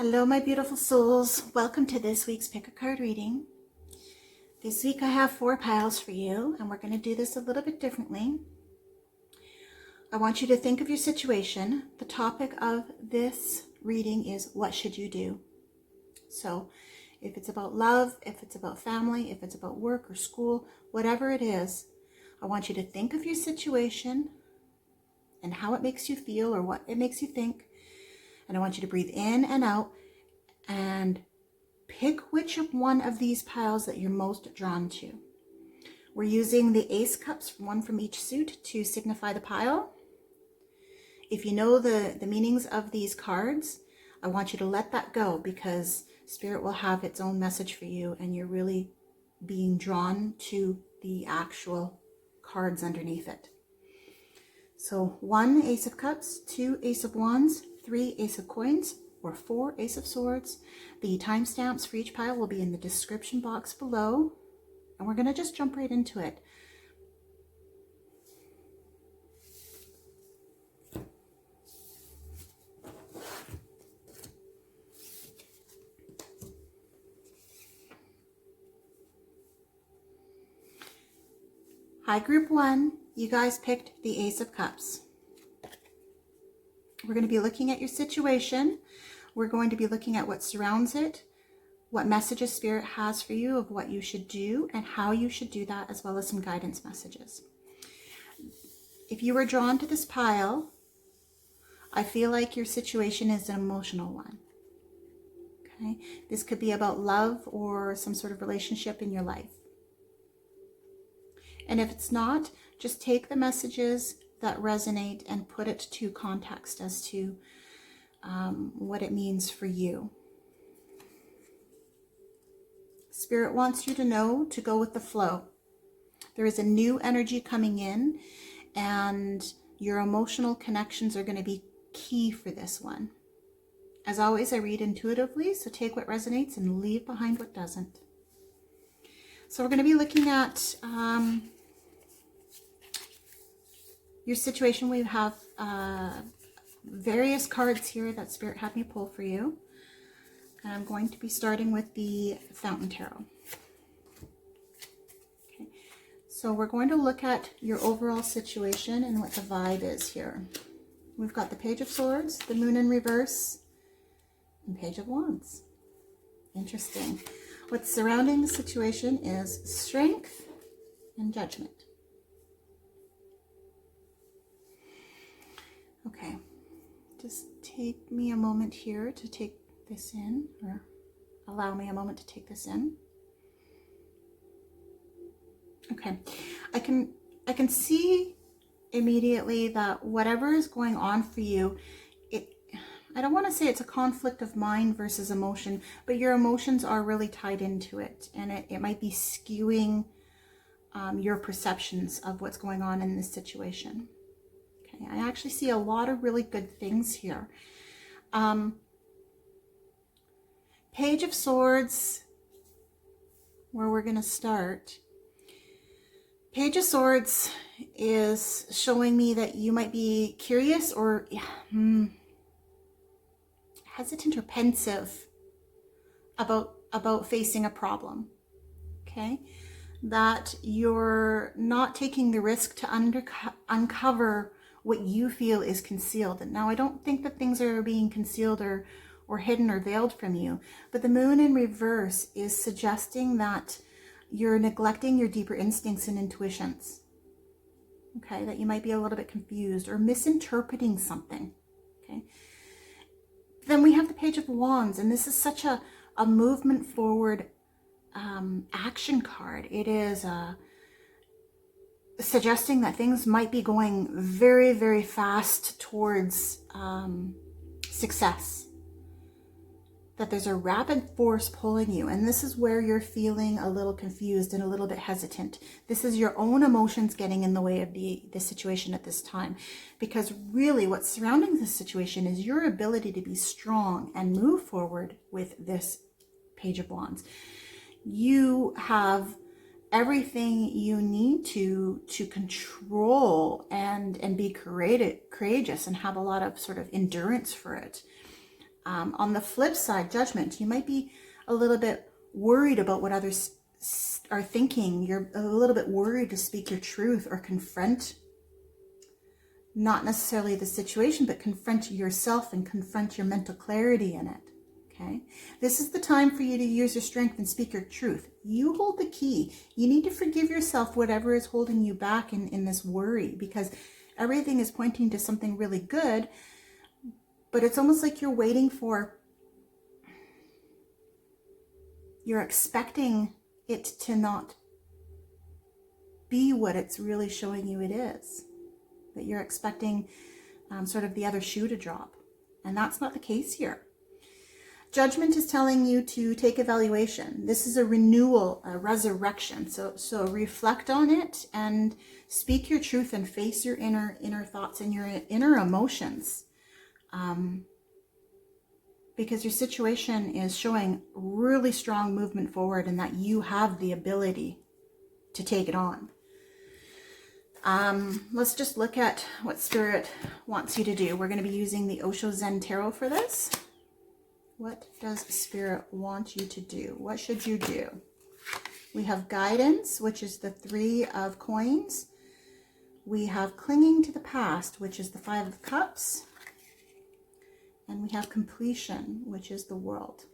Hello, my beautiful souls. Welcome to this week's Pick a Card reading. This week I have 4 piles for you, and we're going to do this a little bit differently. I want you to think of your situation. The topic of this reading is what should you do? So if it's about love, if it's about family, if it's about work or school, whatever it is, I want you to think of your situation and how it makes you feel or what it makes you think. And I want you to breathe in and out and pick which one of these piles that you're most drawn to. We're using the Ace Cups, one from each suit, to signify the pile. If you know the meanings of these cards, I want you to let that go because Spirit will have its own message for you and you're really being drawn to the actual cards underneath it. So 1 Ace of Cups, 2 Ace of Wands, 3 Ace of Coins, or 4 Ace of Swords. The timestamps for each pile will be in the description box below. And we're going to just jump right into it. Hi, Group 1. You guys picked the Ace of Cups. We're going to be looking at your situation. We're going to be looking at what surrounds it, what messages Spirit has for you of what you should do and how you should do that, as well as some guidance messages. If you were drawn to this pile, I feel like your situation is an emotional one. Okay? This could be about love or some sort of relationship in your life. And if it's not, just take the messages that resonate and put it to context as to what it means for you. Spirit wants you to know to go with the flow. There is a new energy coming in and your emotional connections are going to be key for this one. As always, I read intuitively, so take what resonates and leave behind what doesn't. So we're going to be looking at your situation. We have various cards here that Spirit had me pull for you. And I'm going to be starting with the Fountain Tarot. Okay, so we're going to look at your overall situation and what the vibe is here. We've got the Page of Swords, the Moon in reverse, and Page of Wands. Interesting. What's surrounding the situation is strength and judgment. Okay, just take me a moment here to take this in, or allow me a moment to take this in. Okay, I can see immediately that whatever is going on for you, I don't want to say it's a conflict of mind versus emotion, but your emotions are really tied into it, and it might be skewing your perceptions of what's going on in this situation. Okay, I actually see a lot of really good things here. Page of Swords, where we're going to start. Page of Swords is showing me that you might be curious or hesitant or pensive about facing a problem. Okay, that you're not taking the risk to uncover what you feel is concealed. And now I don't think that things are being concealed or hidden or veiled from you, but the Moon in reverse is suggesting that you're neglecting your deeper instincts and intuitions. Okay, that you might be a little bit confused or misinterpreting something. Okay, then we have the Page of Wands, and this is such a movement forward action card. It is suggesting that things might be going very, very fast towards success. That there's a rapid force pulling you, and this is where you're feeling a little confused and a little bit hesitant. This is your own emotions getting in the way of the situation at this time, because really what's surrounding this situation is your ability to be strong and move forward with this Page of Wands. You have everything you need to control and be courageous and have a lot of sort of endurance for it. On the flip side, judgment, you might be a little bit worried about what others are thinking. You're a little bit worried to speak your truth or confront, not necessarily the situation, but confront yourself and confront your mental clarity in it. Okay, this is the time for you to use your strength and speak your truth. You hold the key. You need to forgive yourself whatever is holding you back in this worry, because everything is pointing to something really good, but it's almost like you're expecting it to not be what it's really showing you it is. That you're expecting sort of the other shoe to drop. And that's not the case here. Judgment is telling you to take evaluation. This is a renewal, a resurrection. So reflect on it and speak your truth and face your inner thoughts and your inner emotions. Because your situation is showing really strong movement forward and that you have the ability to take it on. Let's just look at what Spirit wants you to do. We're going to be using the Osho Zen Tarot for this. What does Spirit want you to do? What should you do? We have guidance, which is the 3 of coins. We have clinging to the past, which is the 5 of cups. And we have completion, which is the world.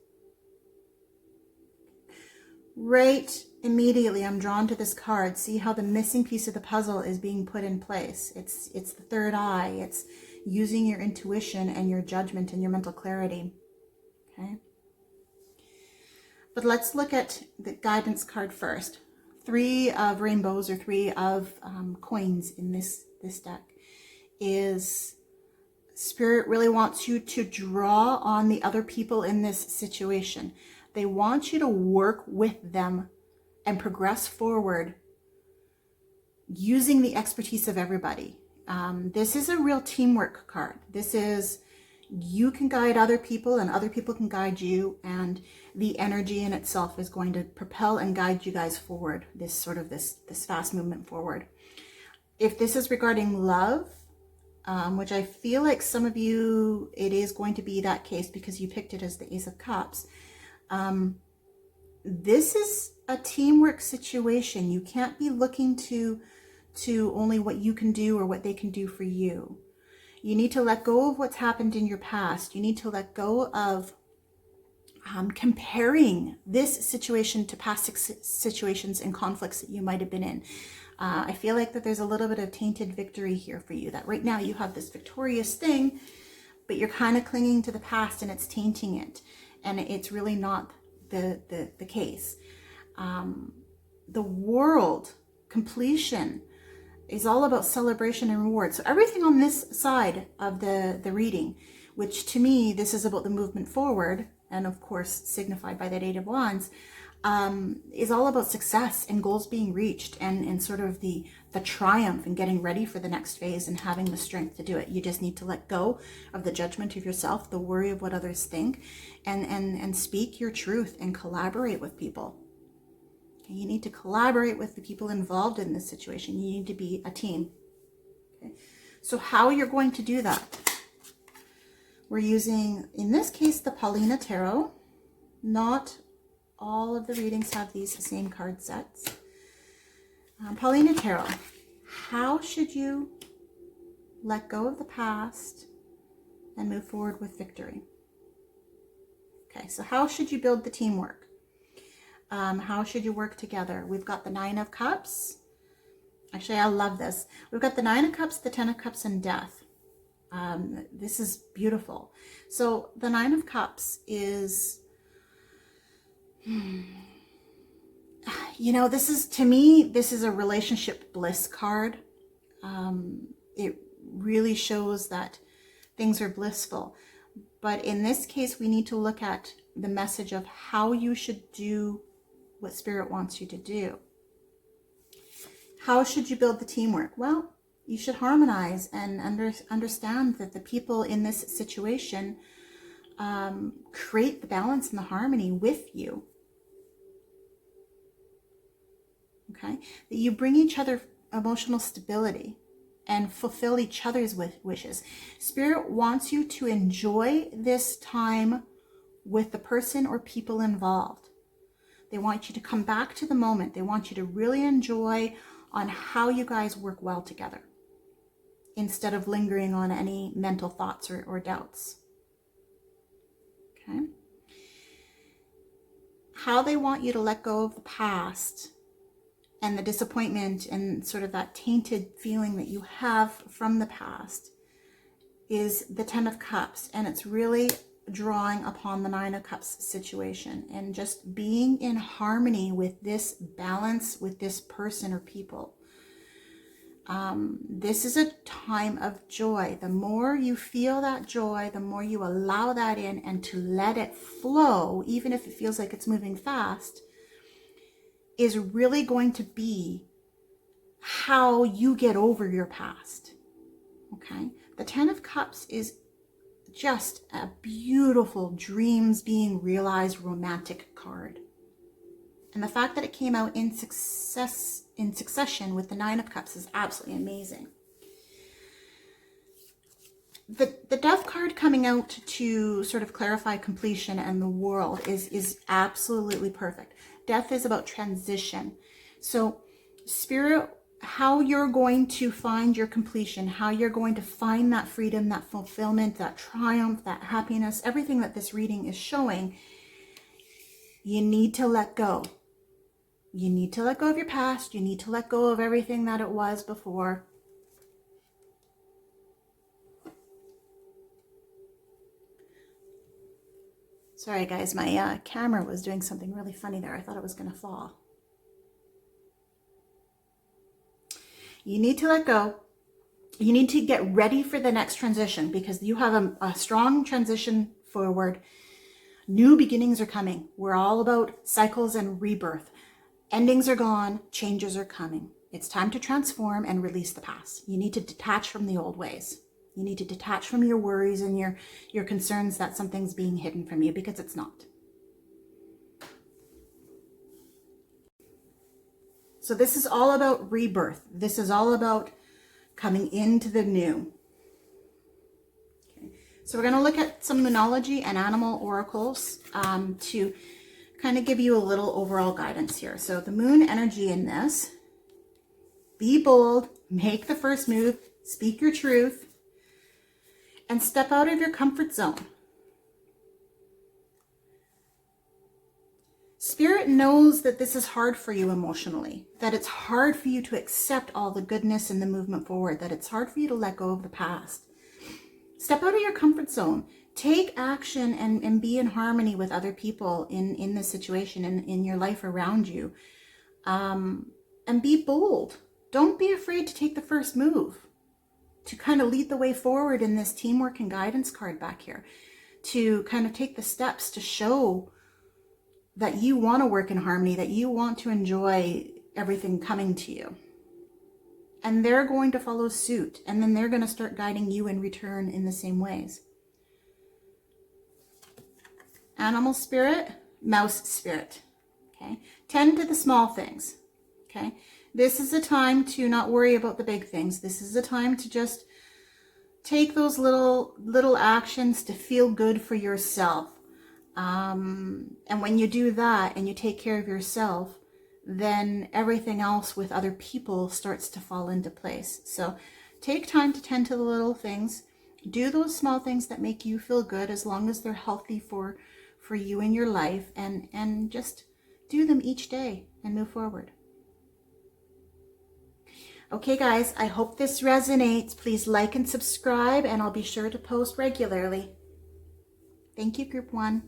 Right immediately, I'm drawn to this card. See how the missing piece of the puzzle is being put in place. It's the third eye. It's using your intuition and your judgment and your mental clarity. Okay. But let's look at the guidance card first. 3 of rainbows, or 3 of coins in this deck, is Spirit really wants you to draw on the other people in this situation. They want you to work with them and progress forward using the expertise of everybody. This is a real teamwork card. This is, you can guide other people and other people can guide you, and the energy in itself is going to propel and guide you guys forward, this fast movement forward. If this is regarding love, which I feel like some of you, it is going to be that case because you picked it as the Ace of Cups. This is a teamwork situation. You can't be looking to only what you can do or what they can do for you. You need to let go of what's happened in your past. You need to let go of comparing this situation to past situations and conflicts that you might have been in. I feel like that there's a little bit of tainted victory here for you, that right now you have this victorious thing, but you're kind of clinging to the past and it's tainting it. And it's really not the case. The world, completion, is all about celebration and reward. So everything on this side of the reading, which to me, this is about the movement forward, and of course signified by that 8 of Wands, is all about success and goals being reached, and sort of the triumph and getting ready for the next phase and having the strength to do it. You just need to let go of the judgment of yourself, the worry of what others think, and speak your truth and collaborate with people. Okay? You need to collaborate with the people involved in this situation. You need to be a team. Okay? So how you're going to do that? We're using, in this case, the Paulina Tarot. Not all of the readings have these same card sets. Paulina Tarot, how should you let go of the past and move forward with victory? Okay, so how should you build the teamwork? How should you work together? We've got the 9 of Cups. Actually, I love this. We've got the 9 of Cups, the 10 of Cups, and Death. This is beautiful. So the 9 of Cups is, you know, this is, to me, this is a relationship bliss card. It really shows that things are blissful. But in this case, we need to look at the message of how you should do what Spirit wants you to do. How should you build the teamwork? Well, you should harmonize and understand that the people in this situation create the balance and the harmony with you. Okay? That you bring each other emotional stability and fulfill each other's wishes. Spirit wants you to enjoy this time with the person or people involved. They want you to come back to the moment. They want you to really enjoy on how you guys work well together instead of lingering on any mental thoughts or doubts. Okay? How they want you to let go of the past and the disappointment and sort of that tainted feeling that you have from the past is the 10 of Cups. And it's really drawing upon the 9 of Cups situation and just being in harmony with this balance with this person or people. This is a time of joy. The more you feel that joy, the more you allow that in and to let it flow, even if it feels like it's moving fast, is really going to be how you get over your past. Okay? The 10 of Cups is just a beautiful dreams being realized romantic card. And the fact that it came out in succession with the 9 of Cups is absolutely amazing. The Death card coming out to sort of clarify completion and the world is absolutely perfect. Death is about transition. So Spirit, how you're going to find your completion, how you're going to find that freedom, that fulfillment, that triumph, that happiness, everything that this reading is showing, you need to let go. You need to let go of your past. You need to let go of everything that it was before. Sorry guys, my camera was doing something really funny there. I thought it was going to fall. You need to let go. You need to get ready for the next transition because you have a strong transition forward. New beginnings are coming. We're all about cycles and rebirth. Endings are gone, changes are coming. It's time to transform and release the past. You need to detach from the old ways. You need to detach from your worries and your concerns that something's being hidden from you, because it's not. So this is all about rebirth. This is all about coming into the new. Okay. So we're going to look at some Moonology and animal oracles to kind of give you a little overall guidance here. So the moon energy in this, be bold, make the first move, speak your truth, and step out of your comfort zone. Spirit knows that this is hard for you emotionally, that it's hard for you to accept all the goodness and the movement forward, that it's hard for you to let go of the past. Step out of your comfort zone. Take action and be in harmony with other people in this situation and in your life around you. And be bold. Don't be afraid to take the first move, to kind of lead the way forward in this teamwork and guidance card back here, to kind of take the steps to show that you want to work in harmony, that you want to enjoy everything coming to you. And they're going to follow suit, and then they're going to start guiding you in return in the same ways. Animal spirit, mouse spirit. Okay, tend to the small things. Okay, this is a time to not worry about the big things. This is a time to just take those little actions to feel good for yourself. And when you do that and you take care of yourself, then everything else with other people starts to fall into place. So take time to tend to the little things. Do those small things that make you feel good, as long as they're healthy for you in your life, and just do them each day and move forward. Okay guys, I hope this resonates. Please like and subscribe, and I'll be sure to post regularly. Thank you, Group 1.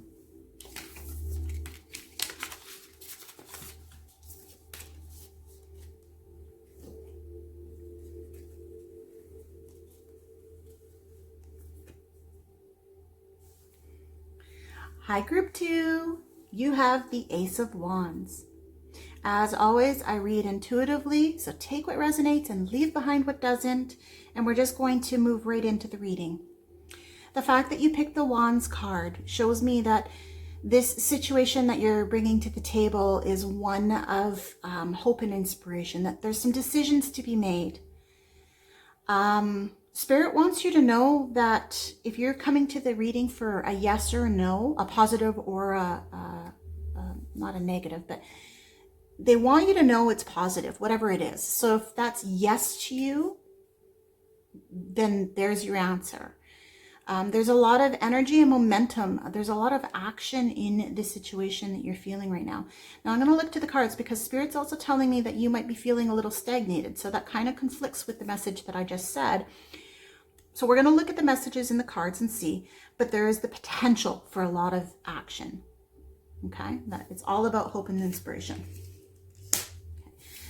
Hi, Group 2. You have the Ace of Wands. As always, I read intuitively, so take what resonates and leave behind what doesn't, and we're just going to move right into the reading. The fact that you picked the Wands card shows me that this situation that you're bringing to the table is one of hope and inspiration, that there's some decisions to be made. Spirit wants you to know that if you're coming to the reading for a yes or a no, a positive or not a negative, but they want you to know it's positive, whatever it is. So if that's yes to you, then there's your answer. There's a lot of energy and momentum. There's a lot of action in this situation that you're feeling right now. Now I'm going to look to the cards because Spirit's also telling me that you might be feeling a little stagnated. So that kind of conflicts with the message that I just said. So we're going to look at the messages in the cards and see, but there is the potential for a lot of action. Okay, that it's all about hope and inspiration. Okay.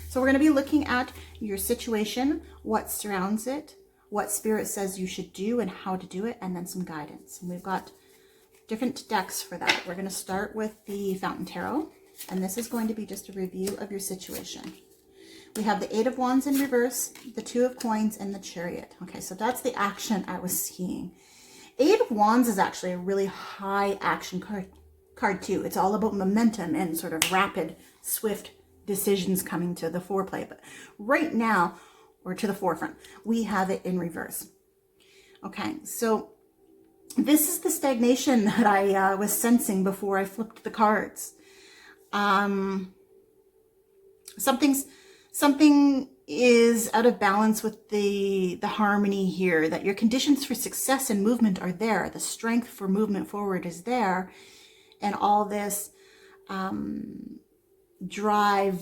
So we're going to be looking at your situation, what surrounds it, what Spirit says you should do and how to do it, and then some guidance. And we've got different decks for that. We're going to start with the Fountain Tarot, and this is going to be just a review of your situation. We have the Eight of Wands in reverse, the Two of Coins, and the Chariot. Okay, so that's the action I was seeing. Eight of Wands is actually a really high action card too. It's all about momentum and sort of rapid, swift decisions coming to the foreplay. But right now, or to the forefront, we have it in reverse. Okay, so this is the stagnation that I was sensing before I flipped the cards. Something is out of balance with the harmony here, that your conditions for success and movement are there. The strength for movement forward is there. And all this drive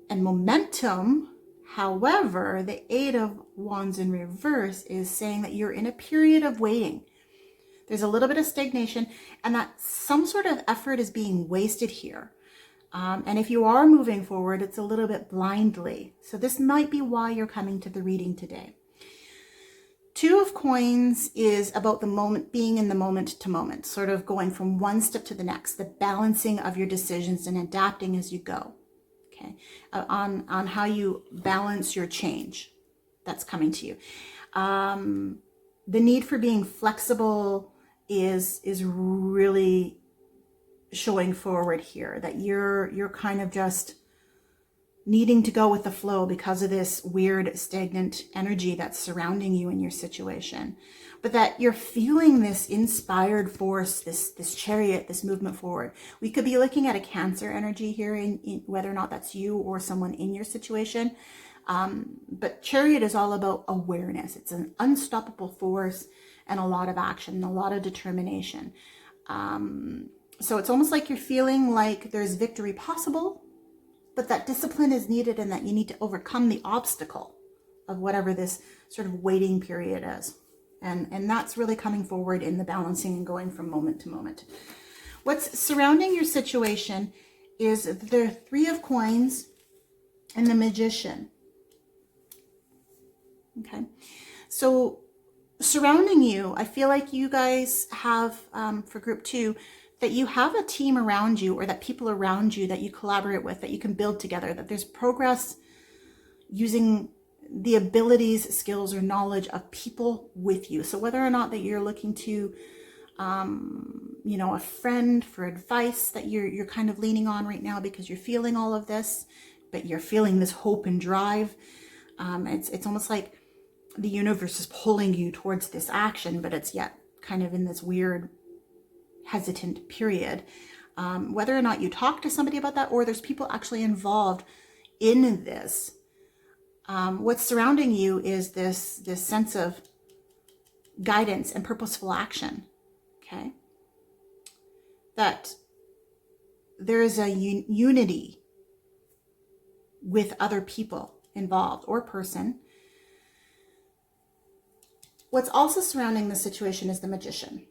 and momentum. However, the Eight of Wands in reverse is saying that you're in a period of waiting. There's a little bit of stagnation and that some sort of effort is being wasted here. And if you are moving forward, it's a little bit blindly. So this might be why you're coming to the reading today. Two of Coins is about the moment, being in the moment to moment, sort of going from one step to the next, the balancing of your decisions and adapting as you go. Okay, on how you balance your change that's coming to you. The need for being flexible is really showing forward here, that you're kind of just needing to go with the flow because of this weird stagnant energy that's surrounding you in your situation, but that you're feeling this inspired force, this chariot, this movement forward. We could be looking at a Cancer energy here, in whether or not that's you or someone in your situation. But chariot is all about awareness. It's an unstoppable force and a lot of action, a lot of determination. So it's almost like you're feeling like there's victory possible, but that discipline is needed and that you need to overcome the obstacle of whatever this sort of waiting period is. And that's really coming forward in the balancing and going from moment to moment. What's surrounding your situation is the Three of Coins and the Magician. Okay. So surrounding you, I feel like you guys have, for group 2, that you have a team around you, or that people around you that you collaborate with, that you can build together, that there's progress using the abilities, skills, or knowledge of people with you. So whether or not that you're looking to, a friend for advice that you're kind of leaning on right now because you're feeling all of this, but you're feeling this hope and drive. It's almost like the universe is pulling you towards this action, but it's yet kind of in this weird hesitant period. Whether or not you talk to somebody about that, or there's people actually involved in this, what's surrounding you is this sense of guidance and purposeful action. Okay, that there is a unity with other people involved, or person. What's also surrounding the situation is the Magician.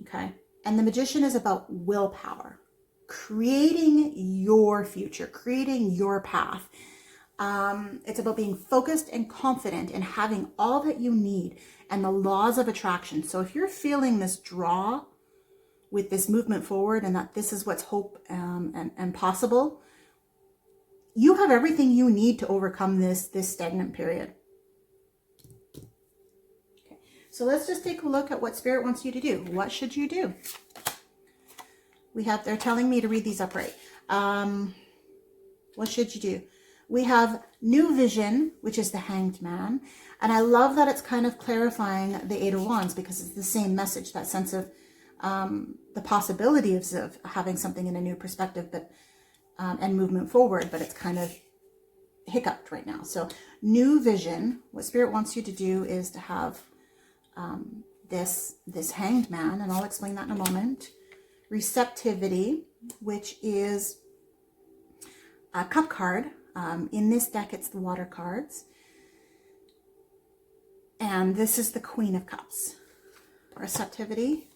Okay, and the Magician is about willpower, creating your future, creating your path. It's about being focused and confident and having all that you need, and the laws of attraction. So if you're feeling this draw with this movement forward, and that this is what's hope and possible, you have everything you need to overcome this stagnant period. Okay, so let's just take a look at what Spirit wants you to do. What should you do? They're telling me to read these upright. What should you do? We have new vision, which is the Hanged Man. And I love that it's kind of clarifying the Eight of Wands, because it's the same message, that sense of the possibilities of having something in a new perspective, but and movement forward, but it's kind of hiccuped right now. So new vision, what Spirit wants you to do is to have this Hanged Man, and I'll explain that in a moment. Receptivity, which is a cup card. In this deck, it's the water cards. And this is the Queen of Cups. Receptivity.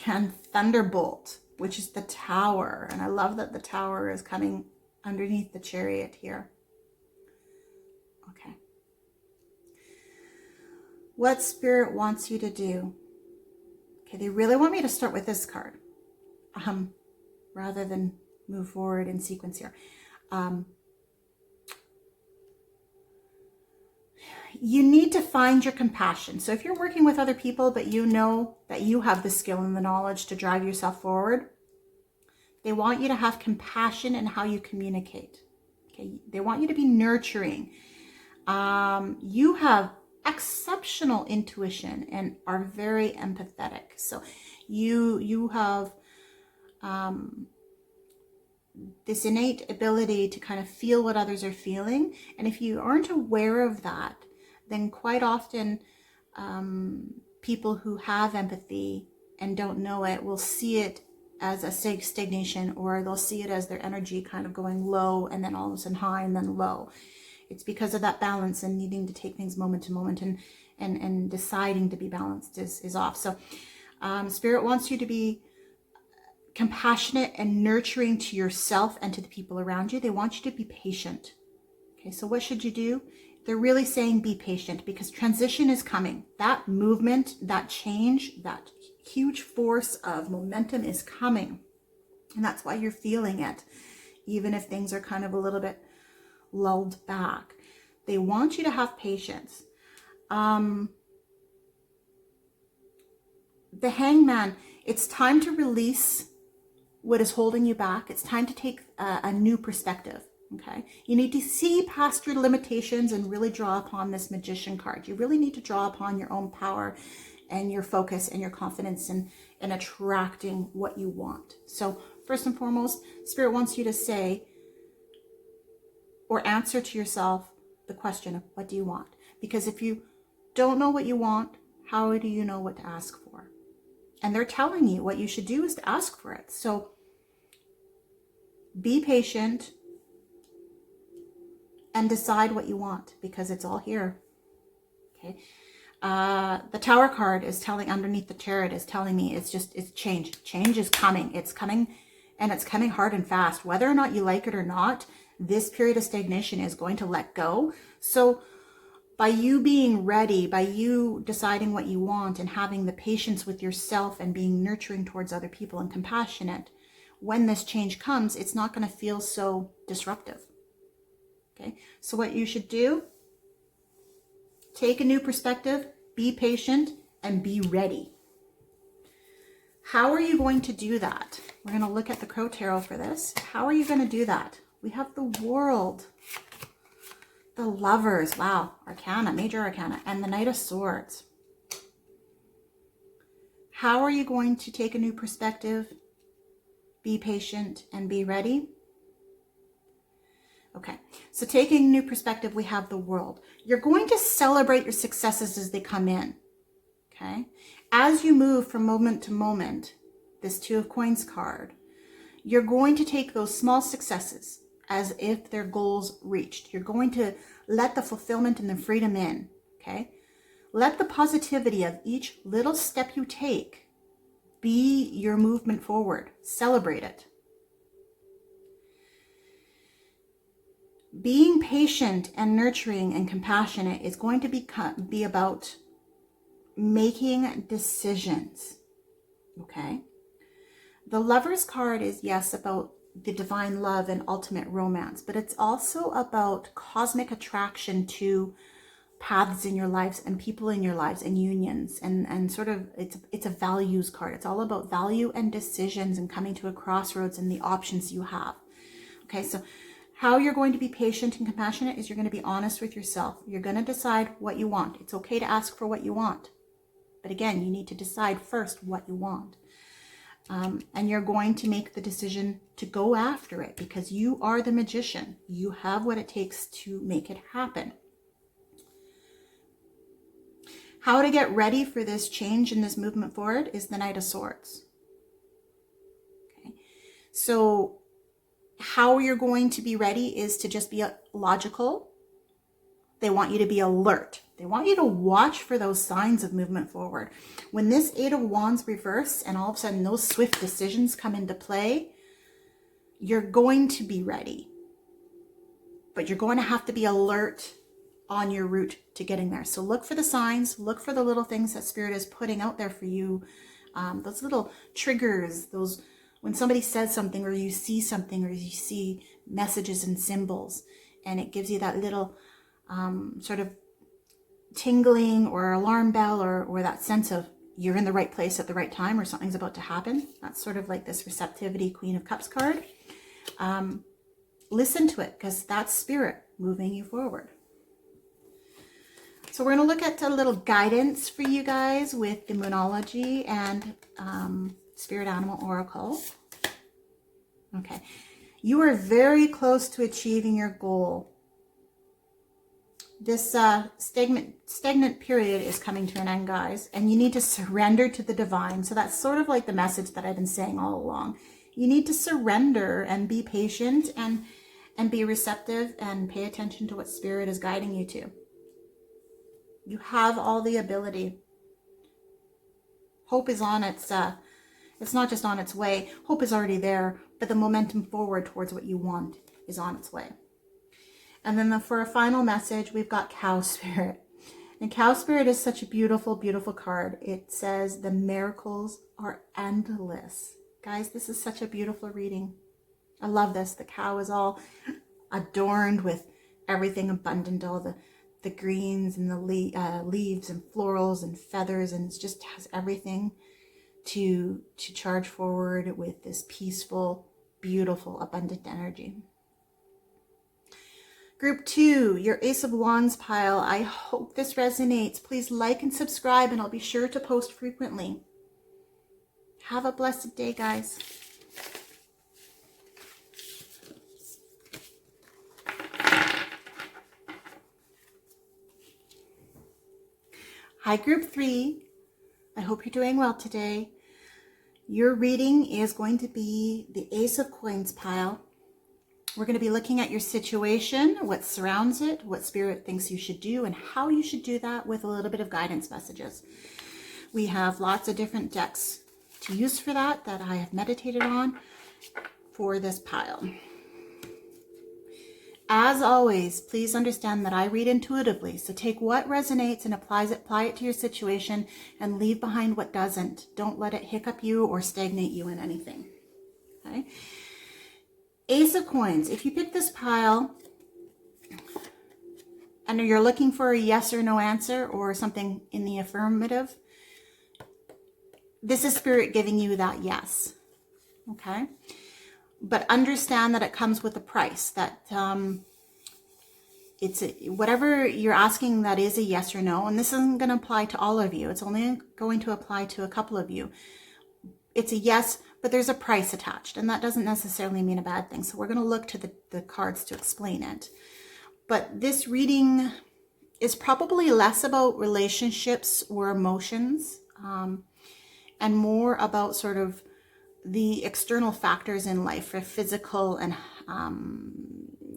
And Thunderbolt, which is the Tower. And I love that the Tower is coming underneath the Chariot here. Okay. What Spirit wants you to do. Okay, they really want me to start with this card. Rather than move forward in sequence here. You need to find your compassion. So if you're working with other people, but you know that you have the skill and the knowledge to drive yourself forward, they want you to have compassion in how you communicate. Okay, they want you to be nurturing. You have exceptional intuition and are very empathetic. So you have this innate ability to kind of feel what others are feeling. And if you aren't aware of that, then quite often people who have empathy and don't know it will see it as a stagnation, or they'll see it as their energy kind of going low and then all of a sudden high and then low. It's because of that balance and needing to take things moment to moment, and deciding to be balanced is off. So Spirit wants you to be compassionate and nurturing to yourself and to the people around you. They want you to be patient. Okay, so what should you do? They're really saying be patient, because transition is coming. That movement, that change, that huge force of momentum is coming. And that's why you're feeling it, even if things are kind of a little bit lulled back. They want you to have patience. The Hangman, it's time to release what is holding you back. It's time to take a new perspective. Okay, you need to see past your limitations and really draw upon this Magician card. You really need to draw upon your own power and your focus and your confidence in attracting what you want. So first and foremost, Spirit wants you to say or answer to yourself the question of what do you want? Because if you don't know what you want, how do you know what to ask for? And they're telling you what you should do is to ask for it. So be patient and decide what you want, because it's all here. Okay. The Tower card is telling, underneath the Chariot is telling me it's change. Change is coming. It's coming, and it's coming hard and fast. Whether or not you like it or not, this period of stagnation is going to let go. So by you being ready, by you deciding what you want and having the patience with yourself and being nurturing towards other people and compassionate, when this change comes, it's not going to feel so disruptive. Okay, so what you should do, take a new perspective, be patient, and be ready. How are you going to do that? We're going to look at the Crow Tarot for this. How are you going to do that? We have the World, the Lovers, wow, Arcana, Major Arcana, and the Knight of Swords. How are you going to take a new perspective, be patient, and be ready? Okay, so taking a new perspective, we have the World. You're going to celebrate your successes as they come in, okay? As you move from moment to moment, this Two of Coins card, you're going to take those small successes as if they're goals reached. You're going to let the fulfillment and the freedom in, okay? Let the positivity of each little step you take be your movement forward. Celebrate it. Being patient and nurturing and compassionate is going to be about making decisions, okay? The Lovers card is, yes, about the divine love and ultimate romance, but it's also about cosmic attraction to paths in your lives and people in your lives and unions, and sort of it's a values card. It's all about value and decisions and coming to a crossroads and the options you have. Okay, so How you're going to be patient and compassionate is you're going to be honest with yourself. You're going to decide what you want. It's okay to ask for what you want. But again, you need to decide first what you want. And you're going to make the decision to go after it because you are the magician. You have what it takes to make it happen. How to get ready for this change and this movement forward is the Knight of Swords. Okay. So how you're going to be ready is to just be logical. They want you to be alert. They want you to watch for those signs of movement forward. When this Eight of Wands reverse and all of a sudden those swift decisions come into play, you're going to be ready. But you're going to have to be alert on your route to getting there. So look for the signs, look for the little things that Spirit is putting out there for you. Those little triggers, those when somebody says something or you see something or you see messages and symbols and it gives you that little sort of tingling or alarm bell or that sense of you're in the right place at the right time or something's about to happen. That's sort of like this receptivity Queen of Cups card. Listen to it because that's Spirit moving you forward. So we're going to look at a little guidance for you guys with the Moonology and Spirit Animal Oracle. Okay. You are very close to achieving your goal. This stagnant period is coming to an end, guys, and you need to surrender to the divine. So that's sort of like the message that I've been saying all along. You need to surrender and be patient and be receptive and pay attention to what Spirit is guiding you to. You have all the ability. Hope is on its, it's not just on its way. Hope is already there, but the momentum forward towards what you want is on its way. And then for a final message, we've got Cow Spirit. And Cow Spirit is such a beautiful, beautiful card. It says the miracles are endless. Guys, this is such a beautiful reading. I love this. The cow is all adorned with everything abundant, all the greens and the leaves and florals and feathers, and it just has everything to charge forward with this peaceful, beautiful, abundant energy. Group 2, your Ace of Wands pile. I hope this resonates. Please like and subscribe, and I'll be sure to post frequently. Have a blessed day, guys. Hi, Group 3. I hope you're doing well today. Your reading is going to be the Ace of Coins pile. We're going to be looking at your situation, what surrounds it, what Spirit thinks you should do, and how you should do that with a little bit of guidance messages. We have lots of different decks to use for that I have meditated on for this pile. As always, please understand that I read intuitively, so take what resonates and apply it to your situation and leave behind what doesn't. Don't let it hiccup you or stagnate you in anything. Okay? Ace of Coins. If you pick this pile and you're looking for a yes or no answer or something in the affirmative, this is Spirit giving you that yes. Okay? But understand that it comes with a price, that whatever you're asking that is a yes or no, and this isn't going to apply to all of you. It's only going to apply to a couple of you. It's a yes, but there's a price attached, and that doesn't necessarily mean a bad thing. So we're going to look to the cards to explain it. But this reading is probably less about relationships or emotions, and more about sort of the external factors in life for physical and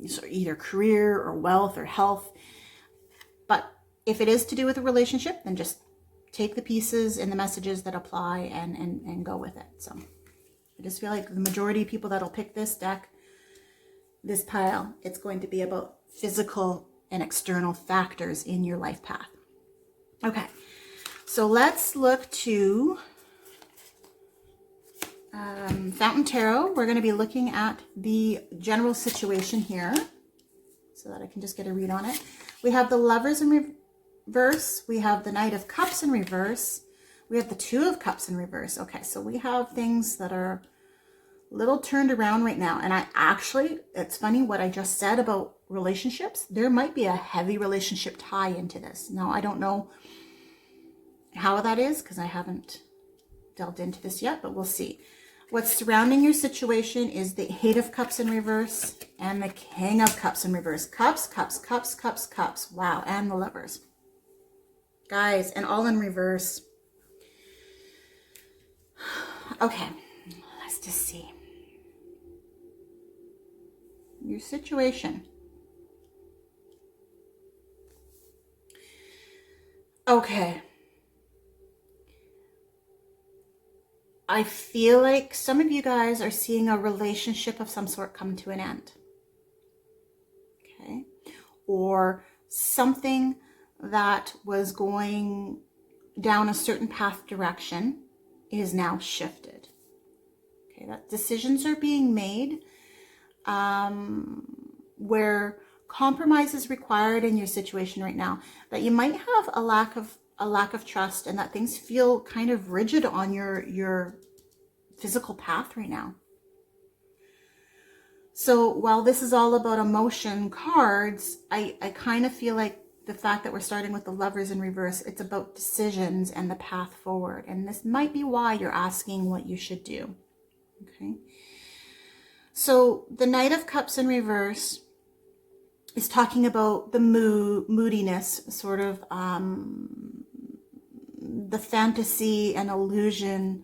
so either career or wealth or health. But if it is to do with a relationship, then just take the pieces and the messages that apply and go with it. So I just feel like the majority of people that'll pick this deck, this pile, it's going to be about physical and external factors in your life path. Okay, so let's look to Fountain Tarot. We're going to be looking at the general situation here so that I can just get a read on it. We have the Lovers in reverse. We have the Knight of Cups in reverse. We have the Two of Cups in reverse. Okay, so we have things that are little turned around right now. And it's funny what I just said about relationships. There might be a heavy relationship tie into this. Now, I don't know how that is because I haven't delved into this yet, but we'll see. What's surrounding your situation is the Eight of Cups in reverse and the King of Cups in reverse. Cups, cups, cups, cups, cups. Wow, and the Lovers. Guys, and all in reverse. Okay, let's just see. Your situation. Okay. I feel like some of you guys are seeing a relationship of some sort come to an end. Okay. Or something that was going down a certain path direction is now shifted. Okay. That decisions are being made where compromise is required in your situation right now. That you might have a lack of trust and that things feel kind of rigid on your physical path right now. So while this is all about emotion cards, I kind of feel like the fact that we're starting with the Lovers in reverse, it's about decisions and the path forward. And this might be why you're asking what you should do. Okay. So the Knight of Cups in reverse is talking about the moodiness, sort of the fantasy and illusion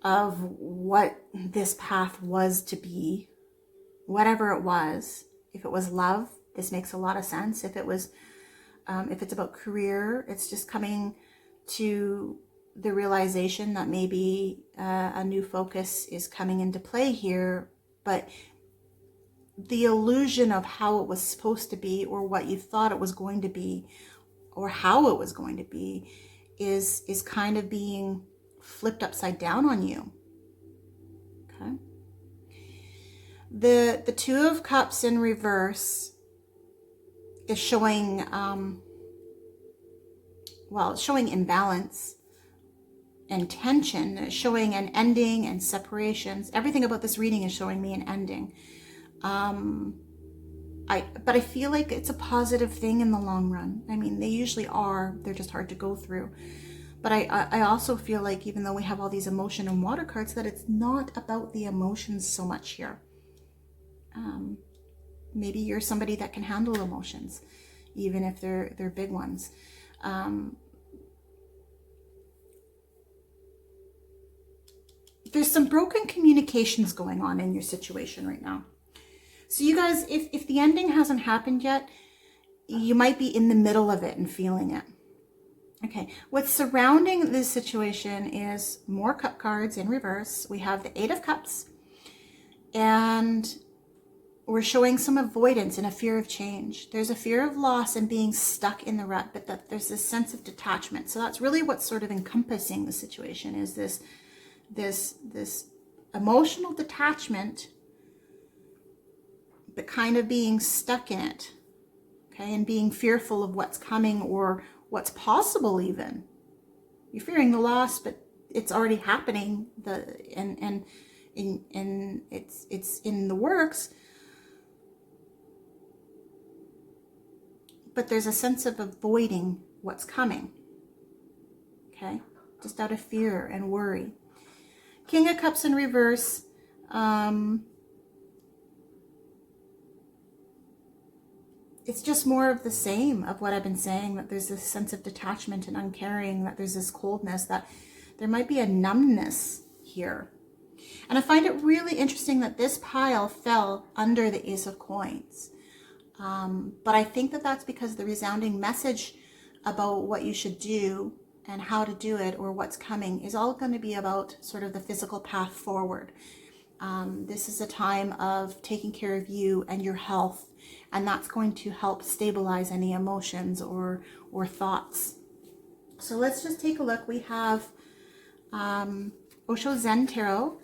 of what this path was to be, whatever it was. If it was love, this makes a lot of sense. If it was, if it's about career, it's just coming to the realization that maybe a new focus is coming into play here, but the illusion of how it was supposed to be or what you thought it was going to be or how it was going to be is kind of being flipped upside down on you. Okay. The Two of Cups in reverse is showing, it's showing imbalance and tension. It's showing an ending and separations. Everything about this reading is showing me an ending. But I feel like it's a positive thing in the long run. I mean, they usually are. They're just hard to go through. But I also feel like even though we have all these emotion and water cards, that it's not about the emotions so much here. Maybe you're somebody that can handle emotions, even if they're big ones. There's some broken communications going on in your situation right now. So you guys, if the ending hasn't happened yet, you might be in the middle of it and feeling it. Okay, what's surrounding this situation is more cup cards in reverse. We have the Eight of Cups, and we're showing some avoidance and a fear of change. There's a fear of loss and being stuck in the rut, but that there's this sense of detachment. So that's really what's sort of encompassing the situation, is this emotional detachment, but kind of being stuck in it, okay, and being fearful of what's coming or what's possible even. You're fearing the loss, but it's already happening, and it's in the works. But there's a sense of avoiding what's coming, okay, just out of fear and worry. King of Cups in reverse, it's just more of the same of what I've been saying, that there's this sense of detachment and uncaring, that there's this coldness, that there might be a numbness here. And I find it really interesting that this pile fell under the Ace of Coins. But I think that that's because the resounding message about what you should do and how to do it or what's coming is all going to be about sort of the physical path forward. This is a time of taking care of you and your health, and that's going to help stabilize any emotions or thoughts. So let's just take a look. We have Osho Zen Tarot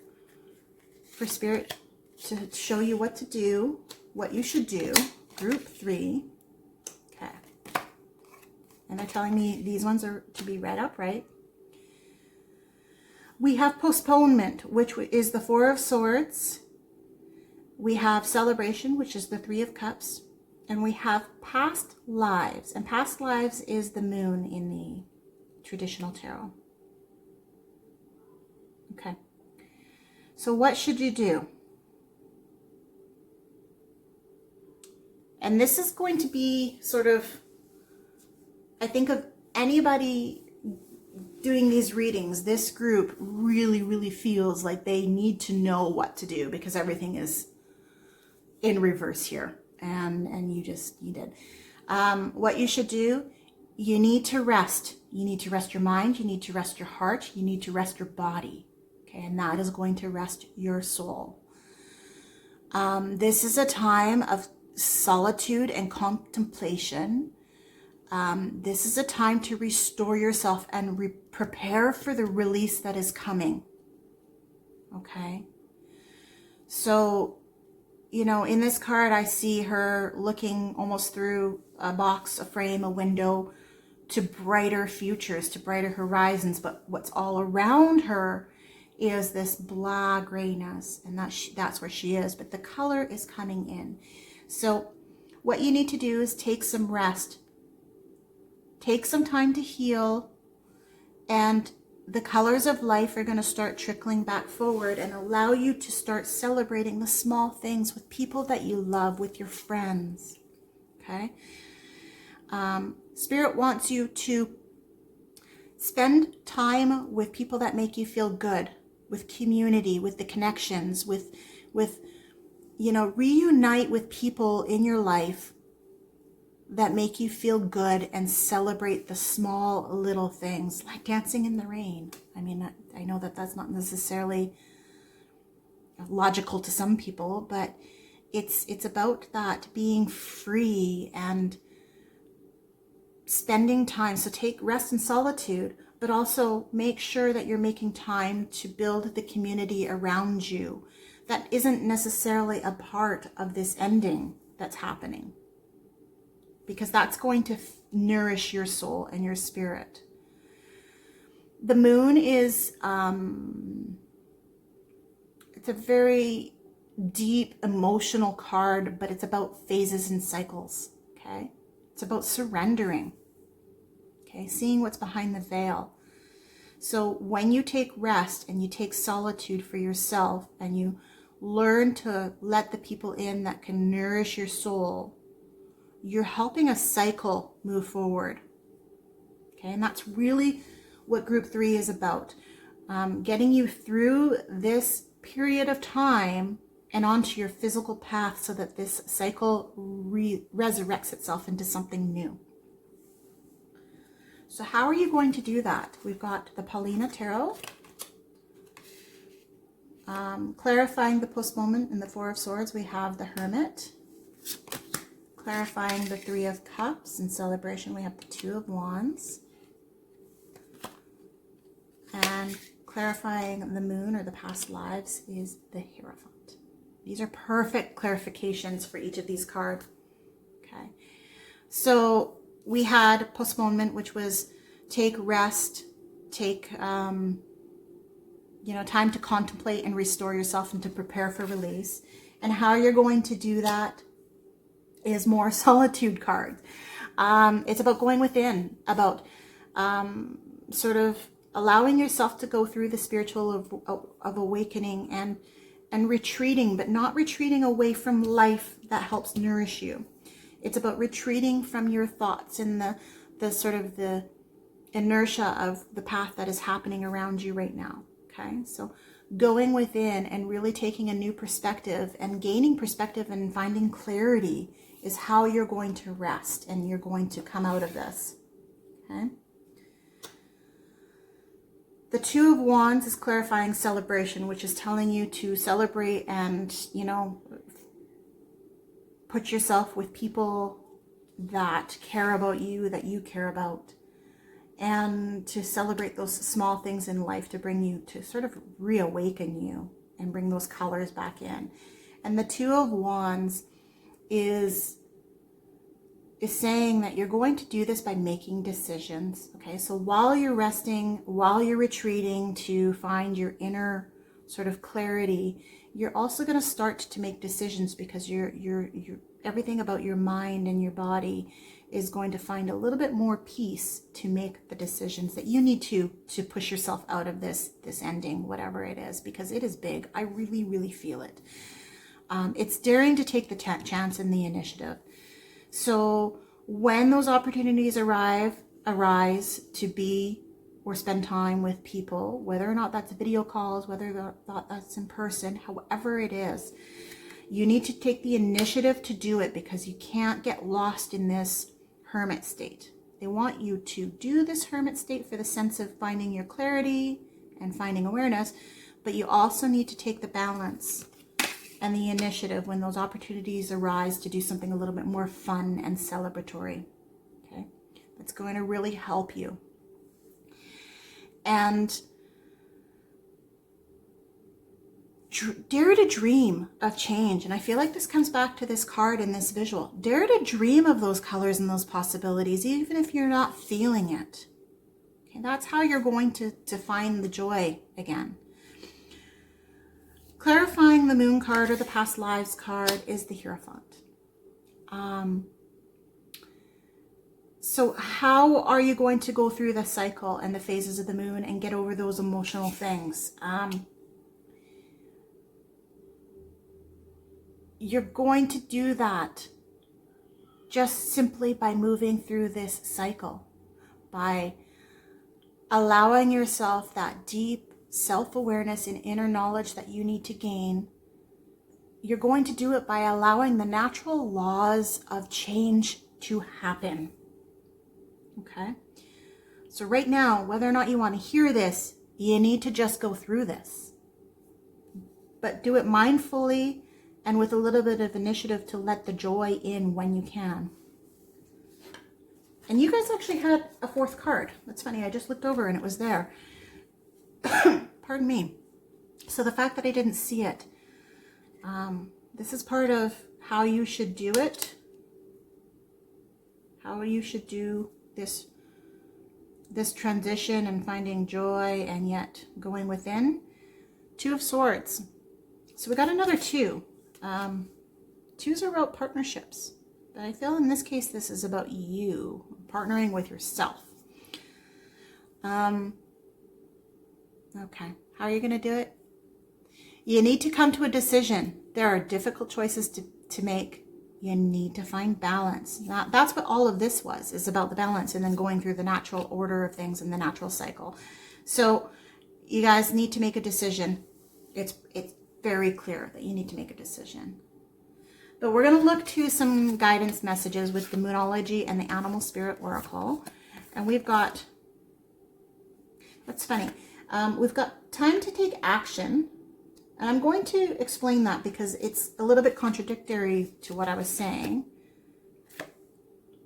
for Spirit to show you what to do, what you should do. Group 3. Okay. And they're telling me these ones are to be read upright. We have postponement, which is the Four of Swords. We have celebration, which is the Three of Cups. And we have past lives. And past lives is the moon in the traditional tarot. Okay. So what should you do? And this is going to be sort of, I think of anybody doing these readings, this group really, really feels like they need to know what to do because everything is in reverse here. And you did. What you should do, you need to rest. You need to rest your mind. You need to rest your heart. You need to rest your body. Okay, and that is going to rest your soul. This is a time of solitude and contemplation. This is a time to restore yourself and prepare for the release that is coming. Okay. So, you know, in this card, I see her looking almost through a box, a frame, a window to brighter futures, to brighter horizons. But what's all around her is this blah grayness, and that's where she is. But the color is coming in. So what you need to do is take some rest. Take some time to heal, and the colors of life are going to start trickling back forward and allow you to start celebrating the small things with people that you love, with your friends. Okay? Spirit wants you to spend time with people that make you feel good, with community, with the connections, with you know, reunite with people in your life that make you feel good and celebrate the small little things, like dancing in the rain. I mean, I know that that's not necessarily logical to some people, but it's about that, being free and spending time. So take rest and solitude, but also make sure that you're making time to build the community around you that isn't necessarily a part of this ending that's happening, because that's going to nourish your soul and your spirit. The moon is, it's a very deep emotional card, but it's about phases and cycles, okay? It's about surrendering, okay? Seeing what's behind the veil. So when you take rest and you take solitude for yourself and you learn to let the people in that can nourish your soul, you're helping a cycle move forward. Okay, and that's really what group 3 is about. Getting you through this period of time and onto your physical path so that this cycle resurrects itself into something new. So how are you going to do that? We've got the Paulina Tarot, clarifying the postponement in the Four of Swords. We have the Hermit. Clarifying the Three of Cups. In celebration, we have the Two of Wands. And clarifying the moon or the past lives is the Hierophant. These are perfect clarifications for each of these cards. Okay. So we had postponement, which was take rest, take you know, time to contemplate and restore yourself and to prepare for release. And how you're going to do that is more solitude card. It's about going within, about sort of allowing yourself to go through the spiritual of awakening and retreating, but not retreating away from life that helps nourish you. It's about retreating from your thoughts and the sort of the inertia of the path that is happening around you right now. Okay, so going within and really taking a new perspective and gaining perspective and finding clarity is how you're going to rest and you're going to come out of this. Okay. The Two of Wands is clarifying celebration, which is telling you to celebrate and, you know, put yourself with people that care about you, that you care about, and to celebrate those small things in life to bring you to sort of reawaken you and bring those colors back in. And the Two of Wands is is saying that you're going to do this by making decisions. Okay, so while you're resting, while you're retreating to find your inner sort of clarity, you're also going to start to make decisions, because you're everything about your mind and your body is going to find a little bit more peace to make the decisions that you need to push yourself out of this ending, whatever it is, because it is big. I really, really feel it. It's daring to take the chance and the initiative. So when those opportunities arise to be or spend time with people, whether or not that's video calls, whether or not that's in person, however it is, you need to take the initiative to do it, because you can't get lost in this hermit state. They want you to do this hermit state for the sense of finding your clarity and finding awareness, but you also need to take the balance and the initiative when those opportunities arise to do something a little bit more fun and celebratory. Okay, that's going to really help you. And dare to dream of change. And I feel like this comes back to this card and this visual. Dare to dream of those colors and those possibilities, even if you're not feeling it. Okay, that's how you're going to find the joy again. Clarifying the moon card or the past lives card is the Hierophant. So how are you going to go through the cycle and the phases of the moon and get over those emotional things? You're going to do that just simply by moving through this cycle, by allowing yourself that deep self-awareness and inner knowledge that you need to gain. You're going to do it by allowing the natural laws of change to happen. Okay? So right now, whether or not you want to hear this, you need to just go through this. But do it mindfully and with a little bit of initiative to let the joy in when you can. And you guys actually had a fourth card. That's funny, I just looked over and it was there. Pardon me. So the fact that I didn't see it, this is part of how you should do it. How you should do this transition and finding joy and yet going within. Two of Swords. So we got another two. Twos are about partnerships. But I feel in this case, this is about you partnering with yourself. Okay, how are you going to do it? You need to come to a decision. There are difficult choices to make. You need to find balance. That's what all of this is about the balance and then going through the natural order of things in the natural cycle. So you guys need to make a decision. It's very clear that you need to make a decision. But we're going to look to some guidance messages with the Moonology and the Animal Spirit Oracle. And we've got, that's funny, we've got time to take action. And I'm going to explain that because it's a little bit contradictory to what I was saying.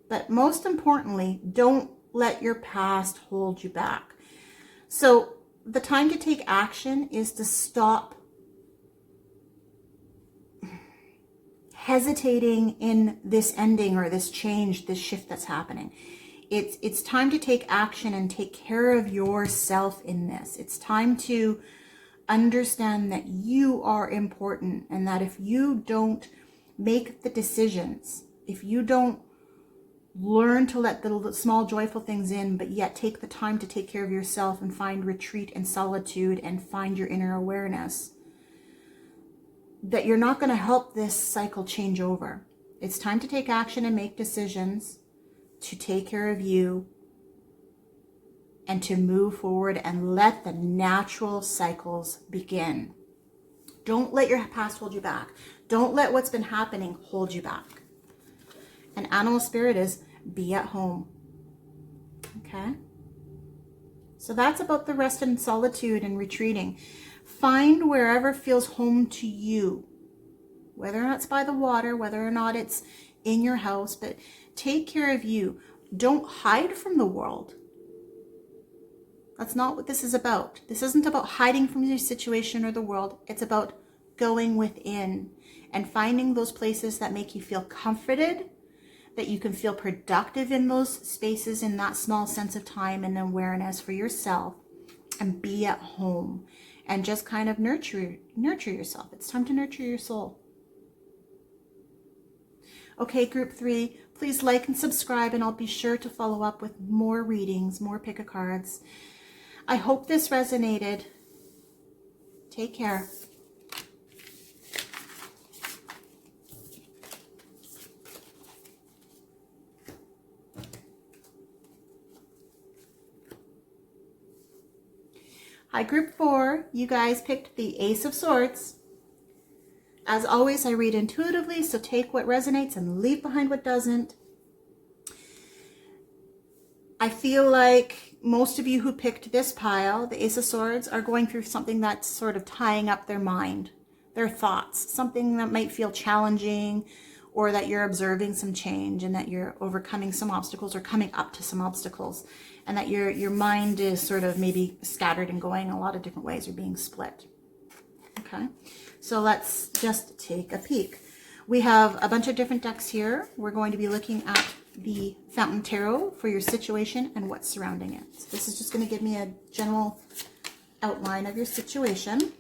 But most importantly, don't let your past hold you back. So the time to take action is to stop hesitating in this ending or this change, this shift that's happening. It's time to take action and take care of yourself in this. It's time to understand that you are important and that if you don't make the decisions, if you don't learn to let the small joyful things in, but yet take the time to take care of yourself and find retreat and solitude and find your inner awareness, that you're not going to help this cycle change over. It's time to take action and make decisions to take care of you and to move forward and let the natural cycles begin. Don't let your past hold you back. Don't let what's been happening hold you back. And Animal Spirit is be at home. Okay? So that's about the rest and solitude and retreating. Find wherever feels home to you. Whether or not it's by the water, whether or not it's in your house, but take care of you. Don't hide from the world. That's not what this is about. This isn't about hiding from your situation or the world. It's about going within and finding those places that make you feel comforted, that you can feel productive in those spaces, in that small sense of time and awareness for yourself, and be at home and just kind of nurture yourself. It's time to nurture your soul. Okay, group 3, please like and subscribe, and I'll be sure to follow up with more readings, more pick a cards. I hope this resonated. Take care. Hi, group 4. You guys picked the Ace of Swords. As always, I read intuitively, so take what resonates and leave behind what doesn't. I feel like most of you who picked this pile, the Ace of Swords, are going through something that's sort of tying up their mind, their thoughts, something that might feel challenging, or that you're observing some change and that you're overcoming some obstacles or coming up to some obstacles, and that your mind is sort of maybe scattered and going a lot of different ways or being split. Okay, so let's just take a peek. We have a bunch of different decks here. We're going to be looking at the Fountain Tarot for your situation and what's surrounding it. So this is just going to give me a general outline of your situation.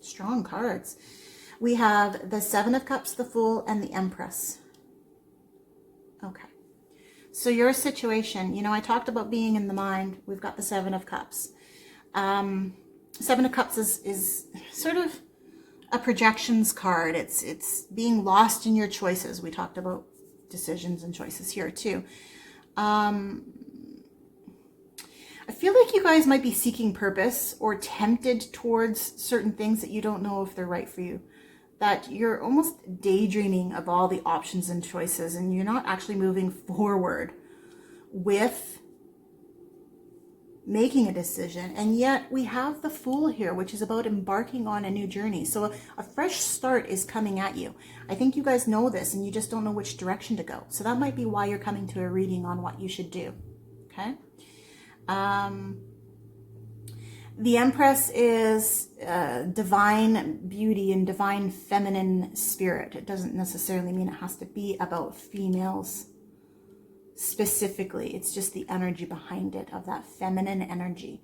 Strong cards. We have the Seven of Cups, the Fool, and the Empress. Okay. So your situation, you know, I talked about being in the mind. We've got the Seven of Cups. Seven of Cups is sort of a projections card. It's being lost in your choices. We talked about decisions and choices here too. I feel like you guys might be seeking purpose or tempted towards certain things that you don't know if they're right for you. That you're almost daydreaming of all the options and choices, and you're not actually moving forward with making a decision. And yet we have the Fool here, which is about embarking on a new journey. So a fresh start is coming at you. I think you guys know this, and you just don't know which direction to go. So that might be why you're coming to a reading on what you should do. Okay. The Empress is divine beauty and divine feminine spirit. It doesn't necessarily mean it has to be about females specifically. It's just the energy behind it, of that feminine energy.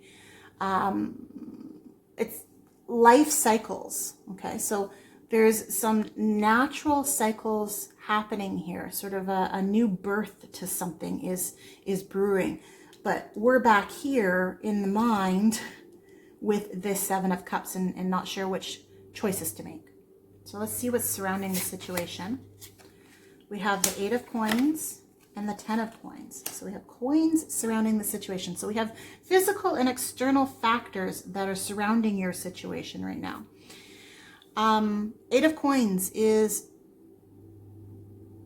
It's life cycles. Okay, so there's some natural cycles happening here. Sort of a new birth to something is brewing. But we're back here in the mind with this Seven of Cups and not sure which choices to make. So let's see what's surrounding the situation. We have the Eight of Coins and the Ten of Coins. So we have coins surrounding the situation. So we have physical and external factors that are surrounding your situation right now. Eight of Coins is,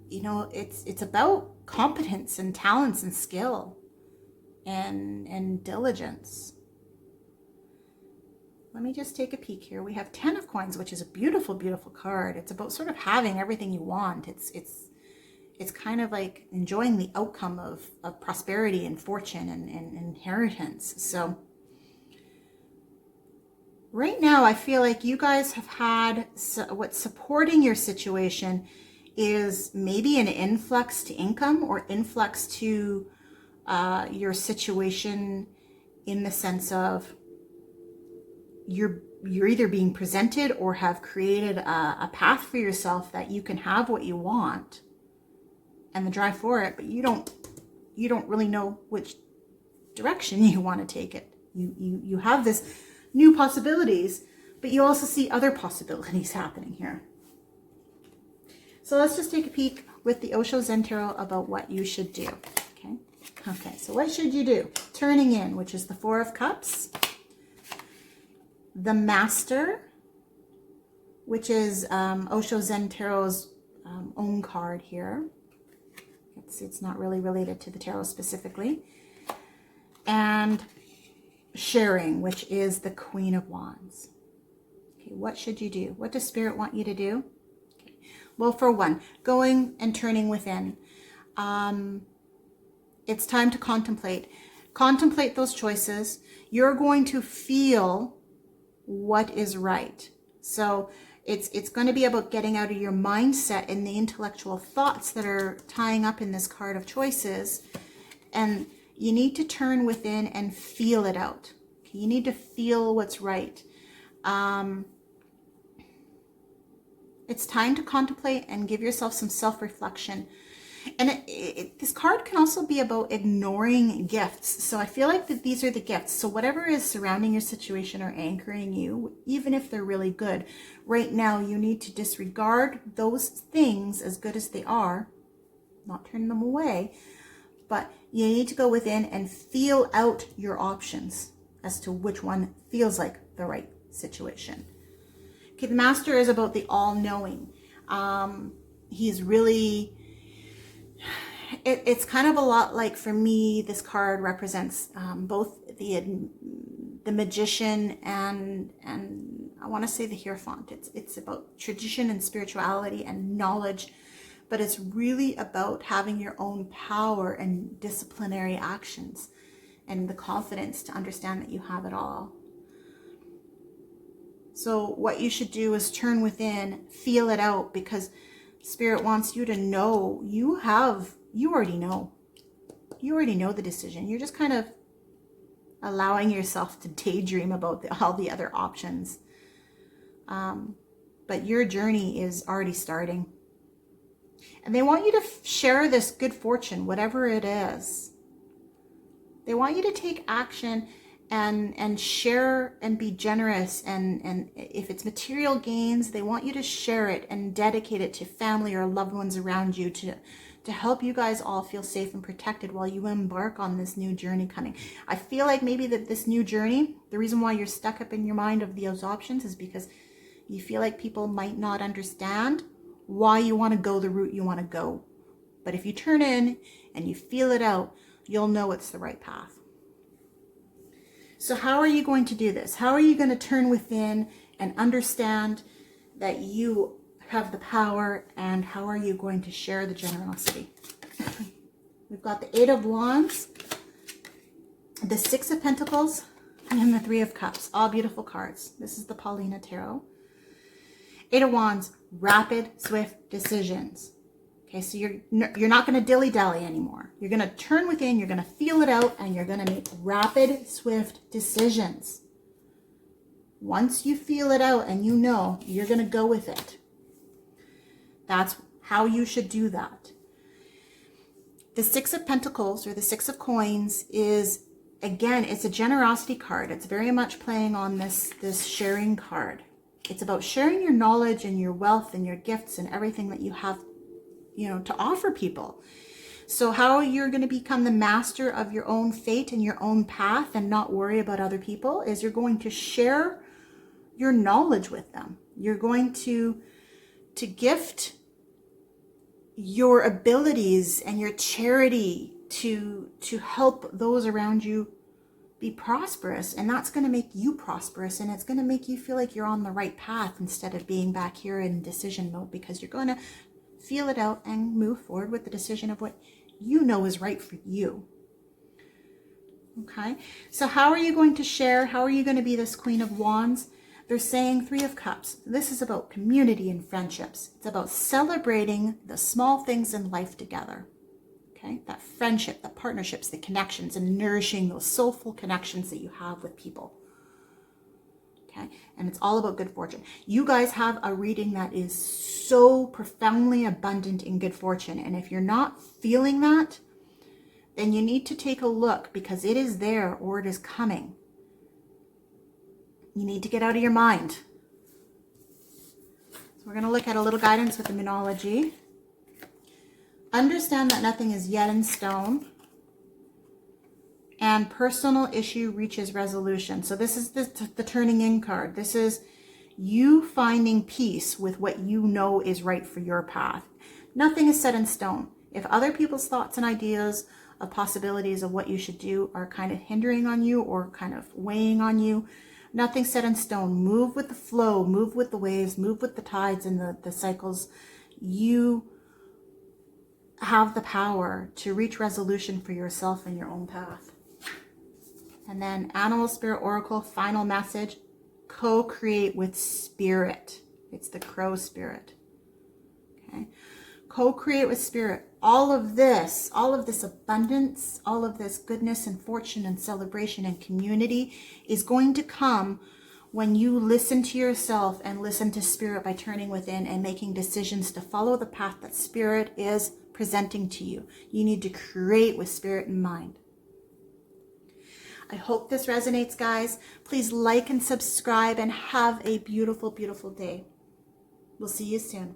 you know, it's about competence and talents and skill and diligence. Let me just take a peek here. We have 10 of Coins, which is a beautiful, beautiful card. It's about sort of having everything you want. It's kind of like enjoying the outcome of prosperity and fortune and inheritance. So right now, I feel like you guys have had what's supporting your situation is maybe an influx to income or influx to your situation, in the sense of you're either being presented or have created a path for yourself that you can have what you want and the drive for it, but you don't really know which direction you want to take it. You have this new possibilities, but you also see other possibilities happening here. So let's just take a peek with the Osho Zen Tarot about what you should do. Okay, so what should you do? Turning in, which is the Four of Cups. The Master, which is Osho Zen Tarot's own card here. It's not really related to the tarot specifically. And Sharing, which is the Queen of Wands. Okay, what should you do? What does Spirit want you to do? Okay. Well, for one, going and turning within. It's time to contemplate. Contemplate those choices. You're going to feel what is right. So It's going to be about getting out of your mindset and the intellectual thoughts that are tying up in this card of choices. And you need to turn within and feel it out. Okay? You need to feel what's right. It's time to contemplate and give yourself some self-reflection. And this card can also be about ignoring gifts. So I feel like that these are the gifts. So whatever is surrounding your situation or anchoring you, even if they're really good, right now you need to disregard those things as good as they are, not turn them away, but you need to go within and feel out your options as to which one feels like the right situation. Okay, the Master is about the all-knowing. He's really... It's kind of a lot like, for me, this card represents both the magician and I want to say the Hierophant. It's about tradition and spirituality and knowledge, but it's really about having your own power and disciplinary actions and the confidence to understand that you have it all. So what you should do is turn within, feel it out, because Spirit wants you to know you already know. You already know the decision. You're just kind of allowing yourself to daydream about all the other options. But your journey is already starting. And they want you to share this good fortune, whatever it is. They want you to take action and share and be generous. And if it's material gains, they want you to share it and dedicate it to family or loved ones around you to help you guys all feel safe and protected while you embark on this new journey coming. I feel like maybe that this new journey, the reason why you're stuck up in your mind of those options is because you feel like people might not understand why you want to go the route you want to go. But if you turn in and you feel it out, you'll know it's the right path. So how are you going to do this? How are you going to turn within and understand that you have the power, and how are you going to share the generosity? We've got the Eight of Wands, the Six of Pentacles, and the Three of Cups. All beautiful cards. This is the Paulina Tarot. Eight of Wands, rapid, swift decisions. Okay, so you're not going to dilly-dally anymore. You're going to turn within, you're going to feel it out, and you're going to make rapid, swift decisions. Once you feel it out and you know, you're going to go with it. That's how you should do that. The Six of Pentacles, or the Six of Coins, is, again, it's a generosity card. It's very much playing on this sharing card. It's about sharing your knowledge and your wealth and your gifts and everything that you have, to offer people. So how you're going to become the master of your own fate and your own path and not worry about other people is you're going to share your knowledge with them. You're going to gift your abilities and your charity to help those around you be prosperous, and that's going to make you prosperous, and it's going to make you feel like you're on the right path instead of being back here in decision mode, because you're going to feel it out and move forward with the decision of what you know is right for you. Okay, so how are you going to share? How are you going to be this Queen of Wands? They're saying Three of Cups. This is about community and friendships. It's about celebrating the small things in life together. Okay, that friendship, the partnerships, the connections, and nourishing those soulful connections that you have with people. Okay, and it's all about good fortune. You guys have a reading that is so profoundly abundant in good fortune. And if you're not feeling that, then you need to take a look, because it is there or it is coming. You need to get out of your mind. So we're going to look at a little guidance with the Moonology. Understand that nothing is yet in stone. And personal issue reaches resolution. So this is the turning in card. This is you finding peace with what you know is right for your path. Nothing is set in stone. If other people's thoughts and ideas of possibilities of what you should do are kind of hindering on you or kind of weighing on you, nothing's set in stone. Move with the flow, move with the waves, move with the tides and the cycles. You have the power to reach resolution for yourself and your own path. And then Animal Spirit Oracle, final message, co-create with spirit. It's the crow spirit. Okay. Co-create with spirit. All of this abundance, all of this goodness and fortune and celebration and community is going to come when you listen to yourself and listen to spirit by turning within and making decisions to follow the path that spirit is presenting to you. You need to create with spirit in mind. I hope this resonates, guys. Please like and subscribe and have a beautiful, beautiful day. We'll see you soon.